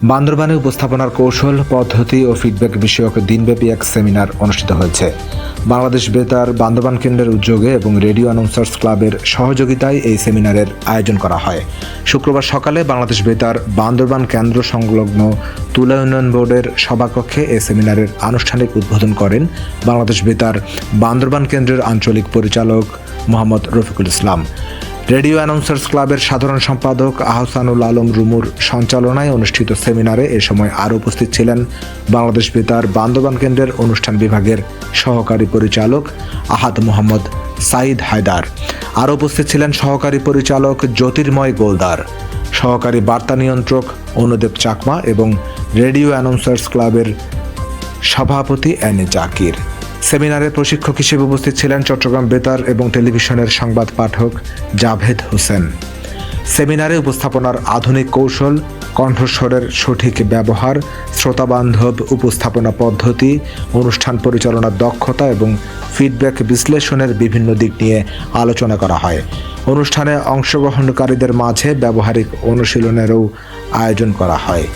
বান্দরবানে উপস্থাপনার কৌশল, পদ্ধতি ও ফিডব্যাক বিষয়ক দিনব্যাপী এক সেমিনার অনুষ্ঠিত হয়েছে। বাংলাদেশ বেতার বান্দরবান কেন্দ্রের উদ্যোগে এবং রেডিও অ্যানাউন্সার্স ক্লাবের সহযোগিতায় এই সেমিনারের আয়োজন করা হয়। শুক্রবার সকালে বাংলাদেশ বেতার বান্দরবান কেন্দ্র সংলগ্ন তুলা উন্নয়ন বোর্ডের সভাকক্ষে এই সেমিনারের আনুষ্ঠানিক উদ্বোধন করেন বাংলাদেশ বেতার বান্দরবান কেন্দ্রের আঞ্চলিক পরিচালক মোহাম্মদ রফিকুল ইসলাম। রেডিও অ্যানাউন্সার্স ক্লাবের সাধারণ সম্পাদক আহসানুল আলম রুমুর সঞ্চালনায় অনুষ্ঠিত সেমিনারে এ সময় আরও উপস্থিত ছিলেন বাংলাদেশ বেতার বান্দরবান কেন্দ্রের অনুষ্ঠান বিভাগের সহকারী পরিচালক আহাদ মোহাম্মদ সাইদ হায়দার। আরও উপস্থিত ছিলেন সহকারী পরিচালক জ্যোতির্ময় গোলদার, সহকারী বার্তা নিয়ন্ত্রক অনুদেব চাকমা এবং রেডিও অ্যানাউন্সার্স ক্লাবের সভাপতি এন এ জাকির। সেমিনারে প্রশিক্ষক হিসেবে উপস্থিত ছিলেন চট্টগ্রাম বেতার এবং টেলিভিশনের সংবাদ পাঠক জাভেদ হোসেন। সেমিনারে উপস্থাপনার আধুনিক কৌশল, কণ্ঠস্বরের সঠিক ব্যবহার, শ্রোতাবান্ধব উপস্থাপনা পদ্ধতি, অনুষ্ঠান পরিচালনার দক্ষতা এবং ফিডব্যাক বিশ্লেষণের বিভিন্ন দিক নিয়ে আলোচনা করা হয়। অনুষ্ঠানে অংশগ্রহণকারীদের মাঝে ব্যবহারিক অনুশীলনেরও আয়োজন করা হয়।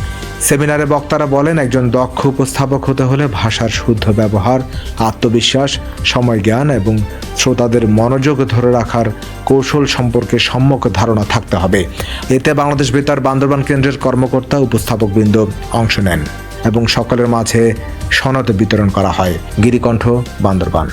সেমিনারে বক্তারা বলেন, একজন দক্ষ উপস্থাপক হতে হলে ভাষার শুদ্ধ ব্যবহার, আত্মবিশ্বাস, সময় জ্ঞান এবং শ্রোতাদের মনোযোগ ধরে রাখার কৌশল সম্পর্কে সম্যক ধারণা থাকতে হবে। এতে বাংলাদেশ বেতার বান্দরবান কেন্দ্রের কর্মকর্তা উপস্থাপকবৃন্দ অংশ নেন এবং সকলের মাঝে সনদ বিতরণ করা হয়। গিরিকণ্ঠ, বান্দরবান।